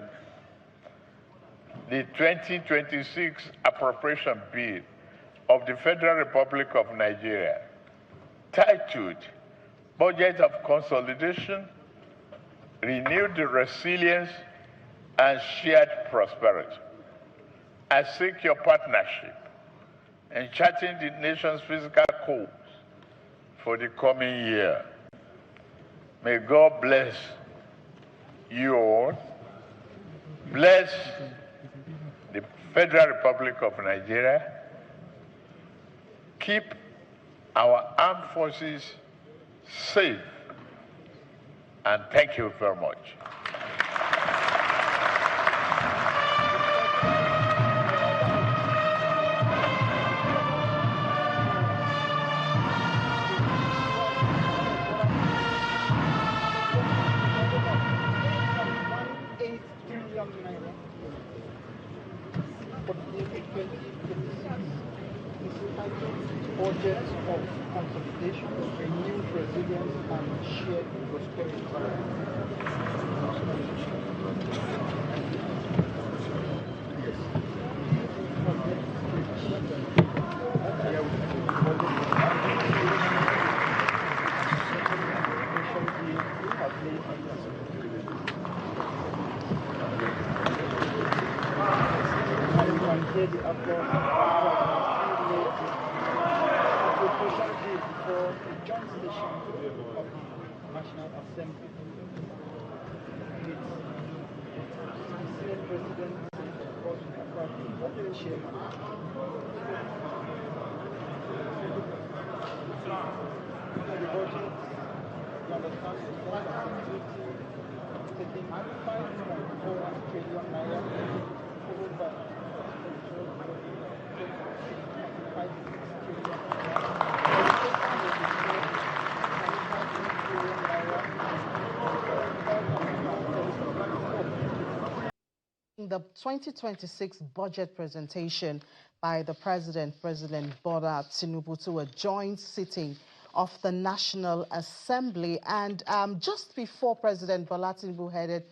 the 2026 Appropriation Bill of the Federal Republic of Nigeria, titled Budget of Consolidation, Renewed Resilience, and Shared Prosperity. I seek your partnership in charting the nation's fiscal course for the coming year. May God bless you all, bless the Federal Republic of Nigeria, keep our armed forces safe, and thank you very much. Budget of consolidation, renewed resilience, and shared prosperity. For the joint session of the National Assembly with the Senate President, the Chairman. The budget, you understand, is one of taking 5.41 trillion naira, followed by 5 trillion. The 2026 budget presentation by the President Bola Tinubu, to a joint sitting of the National Assembly. And just before President Bola Tinubu headed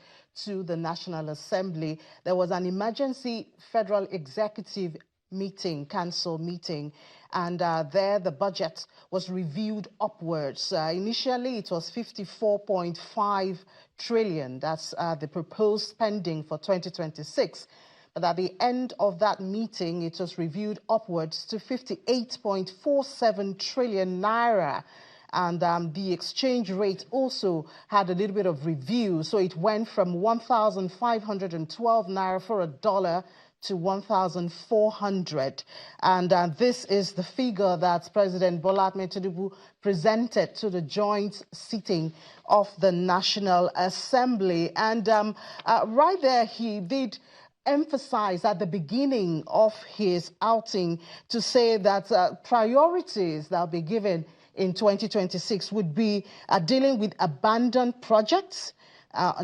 to the National Assembly, there was an emergency federal executive meeting, council meeting, and there the budget was reviewed upwards. Initially, it was 54.5 trillion. That's the proposed spending for 2026. But at the end of that meeting, it was reviewed upwards to 58.47 trillion naira. And the exchange rate also had a little bit of review. So it went from 1,512 naira for a dollar to 1,400. And this is the figure that President Bola Tinubu presented to the joint sitting of the National Assembly. And right there, he did emphasize at the beginning of his outing to say that priorities that will be given in 2026 would be dealing with abandoned projects,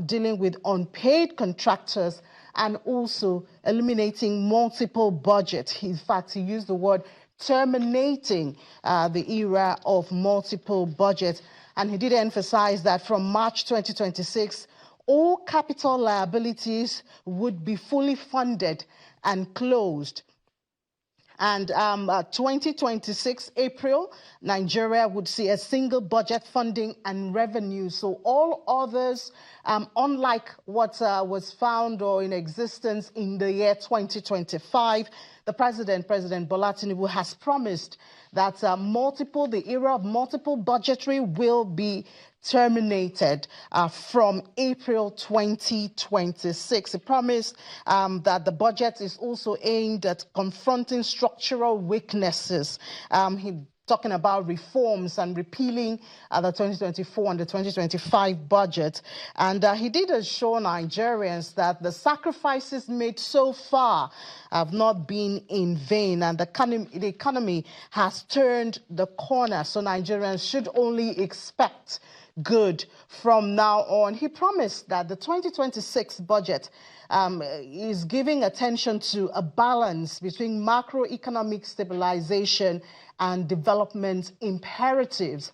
dealing with unpaid contractors, and also eliminating multiple budgets. In fact, he used the word terminating the era of multiple budgets. And he did emphasize that from March 2026, all capital liabilities would be fully funded and closed. And 2026 April, Nigeria would see a single budget funding and revenue. So all others, unlike what was found or in existence in the year 2025, the President Bola Tinubu, has promised that the era of multiple budgetary will be terminated from April 2026. He promised that the budget is also aimed at confronting structural weaknesses. He talking about reforms and repealing the 2024 and the 2025 budget. And he did assure Nigerians that the sacrifices made so far have not been in vain, and the economy has turned the corner, so Nigerians should only expect good from now on. He promised that the 2026 budget is giving attention to a balance between macroeconomic stabilization and development imperatives,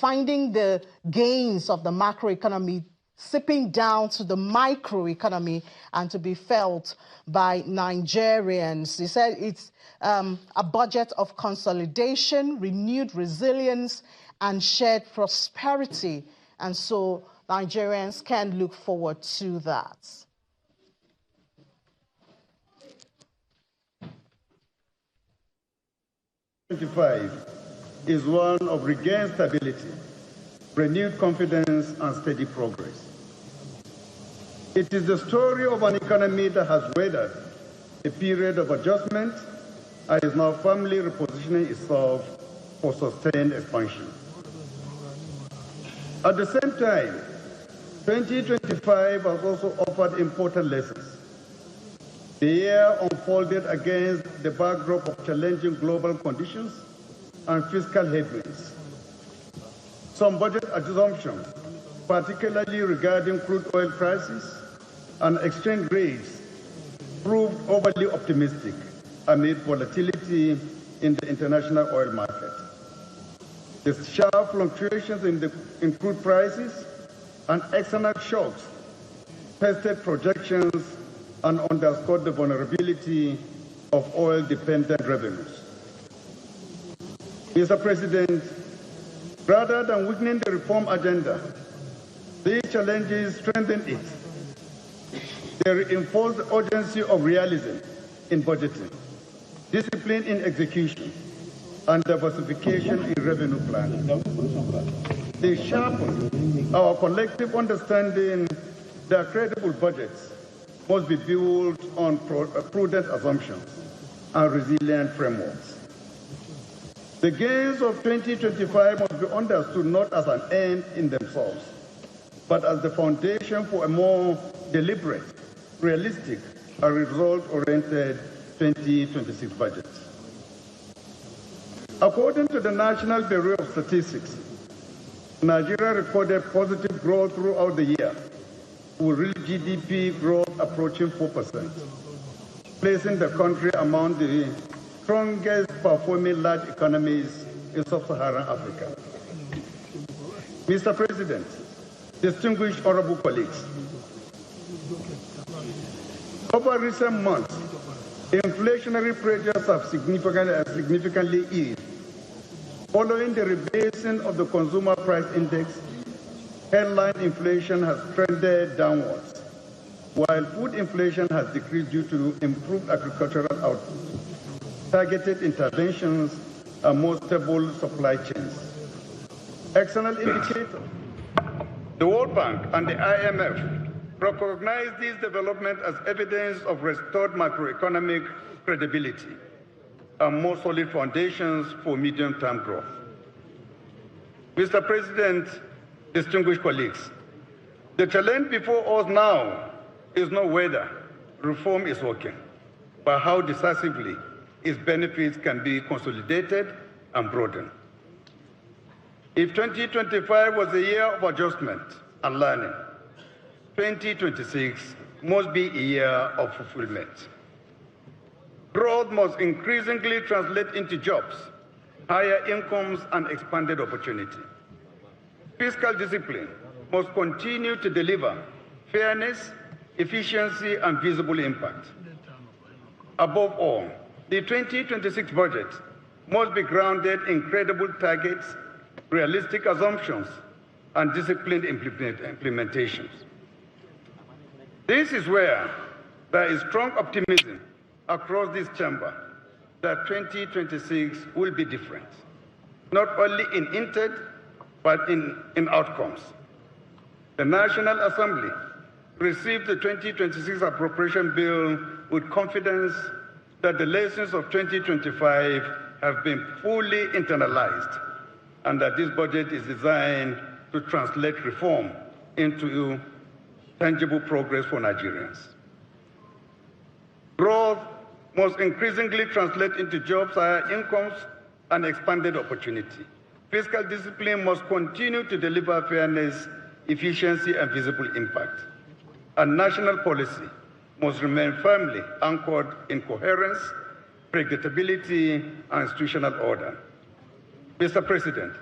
finding the gains of the macroeconomy sipping down to the microeconomy and to be felt by Nigerians. He said it's a budget of consolidation, renewed resilience, and shared prosperity. And so Nigerians can look forward to that. Is one of regained stability, renewed confidence, and steady progress. It is the story of an economy that has weathered a period of adjustment and is now firmly repositioning itself for sustained expansion. At the same time, 2025 has also offered important lessons. The year unfolded against the backdrop of challenging global conditions and fiscal headwinds. Some budget assumptions, particularly regarding crude oil prices and exchange rates, proved overly optimistic amid volatility in the international oil market. The sharp fluctuations in crude prices and external shocks tested projections and underscored the vulnerability of oil-dependent revenues. Mr. President, rather than weakening the reform agenda, these challenges strengthened it. They reinforced the urgency of realism in budgeting, discipline in execution, and diversification in revenue planning. They sharpened our collective understanding that credible budgets must be built on prudent assumptions and resilient frameworks. The gains of 2025 must be understood not as an end in themselves, but as the foundation for a more deliberate, realistic, and result-oriented 2026 budget. According to the National Bureau of Statistics, Nigeria recorded positive growth throughout the year, with real GDP growth approaching 4%, placing the country among the strongest performing large economies in sub-Saharan Africa. Mr. President, distinguished honorable colleagues, over recent months, inflationary pressures have significantly eased. Following the rebasing of the consumer price index, headline inflation has trended downwards, while food inflation has decreased due to improved agricultural output, targeted interventions, and more stable supply chains. Excellent indicator. The World Bank and the IMF recognize this development as evidence of restored macroeconomic credibility and more solid foundations for medium-term growth. Mr. President, distinguished colleagues, the challenge before us now is not whether reform is working, but how decisively its benefits can be consolidated and broadened. If 2025 was a year of adjustment and learning, 2026 must be a year of fulfillment. Growth must increasingly translate into jobs, higher incomes, and expanded opportunity. Fiscal discipline must continue to deliver fairness, efficiency, and visible impact. Above all, the 2026 budget must be grounded in credible targets, realistic assumptions, and disciplined implementations. This is where there is strong optimism across this chamber that 2026 will be different, not only in intent, but in outcomes. The National Assembly received the 2026 appropriation bill with confidence that the lessons of 2025 have been fully internalized and that this budget is designed to translate reform into tangible progress for Nigerians. Growth must increasingly translate into jobs, higher incomes, and expanded opportunity. Fiscal discipline must continue to deliver fairness, efficiency, and visible impact. And national policy must remain firmly anchored in coherence, predictability, and institutional order. Mr. President,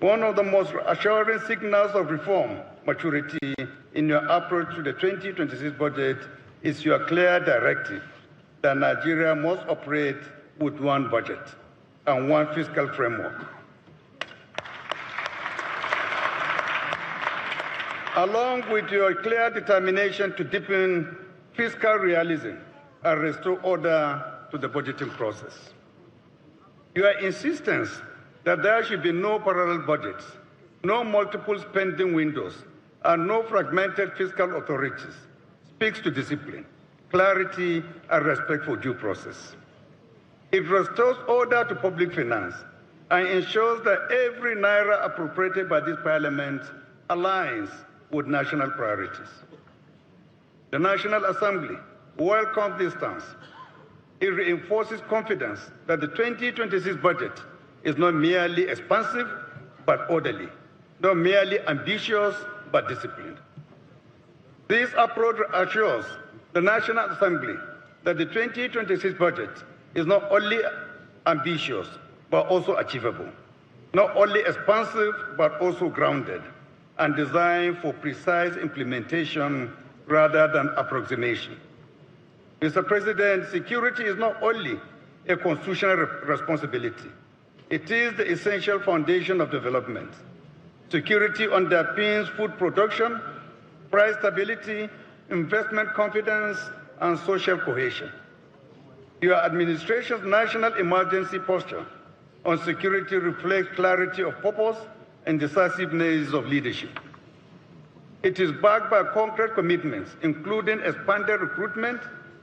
one of the most assuring signals of reform maturity in your approach to the 2026 budget is your clear directive that Nigeria must operate with one budget and one fiscal framework. Along with your clear determination to deepen fiscal realism and restore order to the budgeting process. Your insistence that there should be no parallel budgets, no multiple spending windows, and no fragmented fiscal authorities speaks to discipline, clarity, and respect for due process. It restores order to public finance and ensures that every naira appropriated by this parliament aligns with national priorities. The National Assembly welcomes this stance. It reinforces confidence that the 2026 budget is not merely expansive, but orderly, not merely ambitious, but disciplined. This approach assures the National Assembly that the 2026 budget is not only ambitious, but also achievable, not only expansive, but also grounded, and designed for precise implementation rather than approximation. Mr. President, security is not only a constitutional responsibility, it is the essential foundation of development. Security underpins food production, price stability, investment confidence, and social cohesion. Your administration's national emergency posture on security reflects clarity of purpose and decisiveness of leadership. It is backed by concrete commitments, including expanded recruitment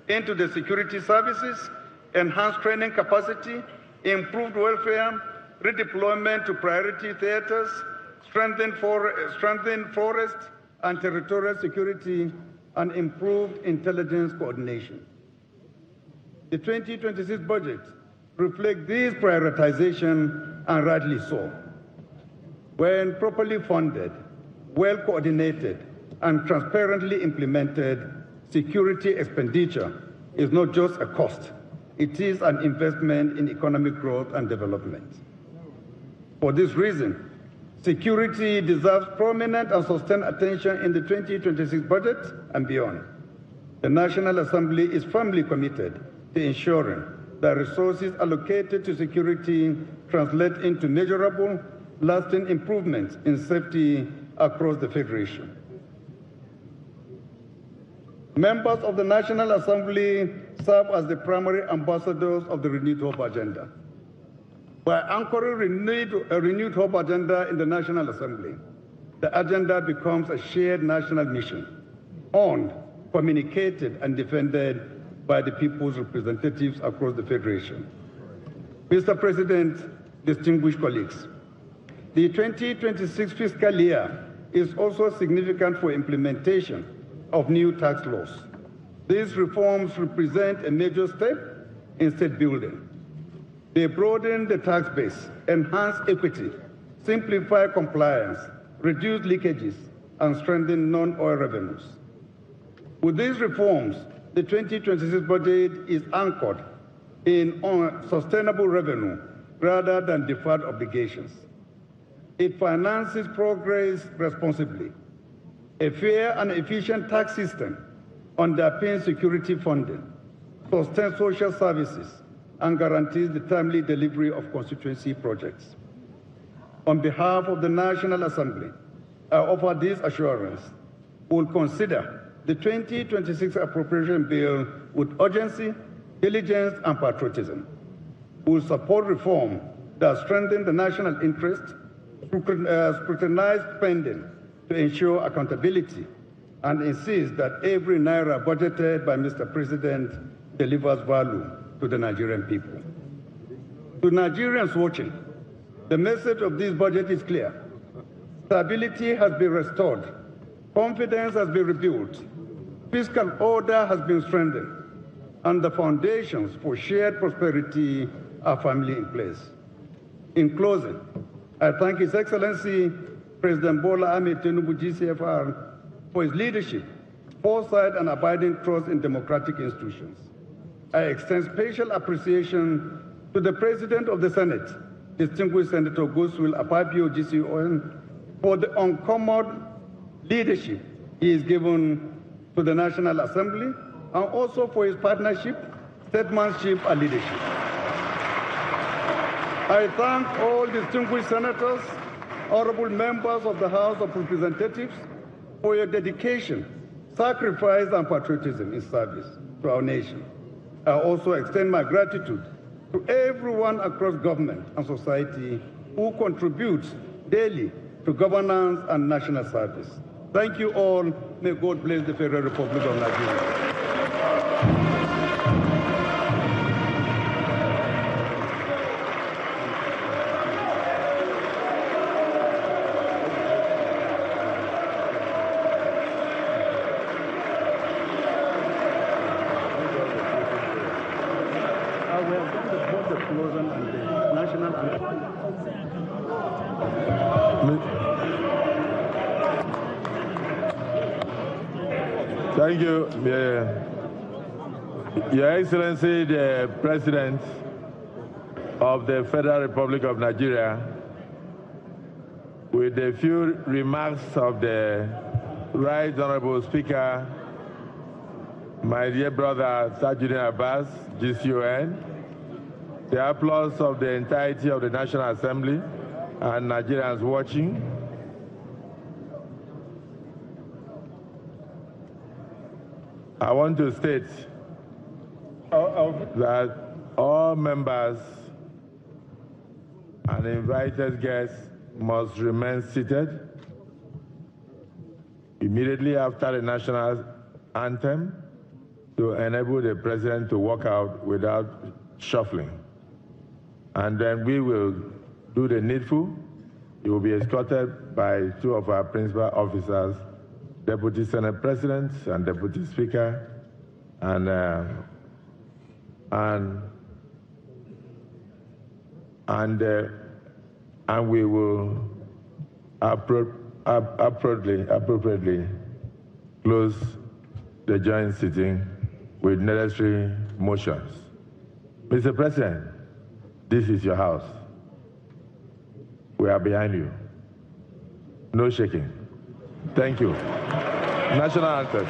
into the security services, enhanced training capacity, improved welfare, redeployment to priority theaters, strengthened forest and territorial security, and improved intelligence coordination. The 2026 budget reflects this prioritization, and rightly so. When properly funded, well coordinated, and transparently implemented, security expenditure is not just a cost, it is an investment in economic growth and development. For this reason, security deserves prominent and sustained attention in the 2026 budget and beyond. The National Assembly is firmly committed to ensuring that resources allocated to security translate into measurable, lasting improvements in safety across the Federation. Members of the National Assembly serve as the primary ambassadors of the Renewed Hope Agenda. By anchoring a renewed hope agenda in the National Assembly, the agenda becomes a shared national mission, owned, communicated, and defended by the people's representatives across the Federation. Mr. President, distinguished colleagues, the 2026 fiscal year is also significant for implementation of new tax laws. These reforms represent a major step in state building. They broaden the tax base, enhance equity, simplify compliance, reduce leakages, and strengthen non-oil revenues. With these reforms, the 2026 budget is anchored in sustainable revenue rather than deferred obligations. It finances progress responsibly. A fair and efficient tax system underpins security funding, sustains social services, and guarantees the timely delivery of constituency projects. On behalf of the National Assembly, I offer this assurance. We will consider the 2026 appropriation bill with urgency, diligence, and patriotism. We will support reform that strengthen the national interest, scrutinize spending to ensure accountability, and insist that every naira budgeted by Mr. President delivers value to the Nigerian people. To Nigerians watching, the message of this budget is clear. Stability has been restored, confidence has been rebuilt, fiscal order has been strengthened, and the foundations for shared prosperity are firmly in place. In closing, I thank His Excellency President Bola Tinubu, GCFR, for his leadership, foresight, and abiding trust in democratic institutions. I extend special appreciation to the President of the Senate, distinguished Senator Goswill Akpabio, GCON, for the uncommon leadership he has given to the National Assembly, and also for his partnership, statesmanship, and leadership. I thank all distinguished senators, honorable members of the House of Representatives, for your dedication, sacrifice, and patriotism in service to our nation. I also extend my gratitude to everyone across government and society who contributes daily to governance and national service. Thank you all. May God bless the Federal Republic of Nigeria. We have done both the closing and the national anthem. Thank you, Your Excellency, the President of the Federal Republic of Nigeria, with a few remarks of the Right Honorable Speaker, my dear brother Tajuddin Abbas, GCON, the applause of the entirety of the National Assembly and Nigerians watching. I want to state that all members and invited guests must remain seated immediately after the national anthem to enable the President to walk out without shuffling. And then we will do the needful. You will be escorted by two of our principal officers, Deputy Senate President and Deputy Speaker, and we will appropriately close the joint sitting with necessary motions. Mr. President, this is your house. We are behind you. No shaking. Thank you. National anthem.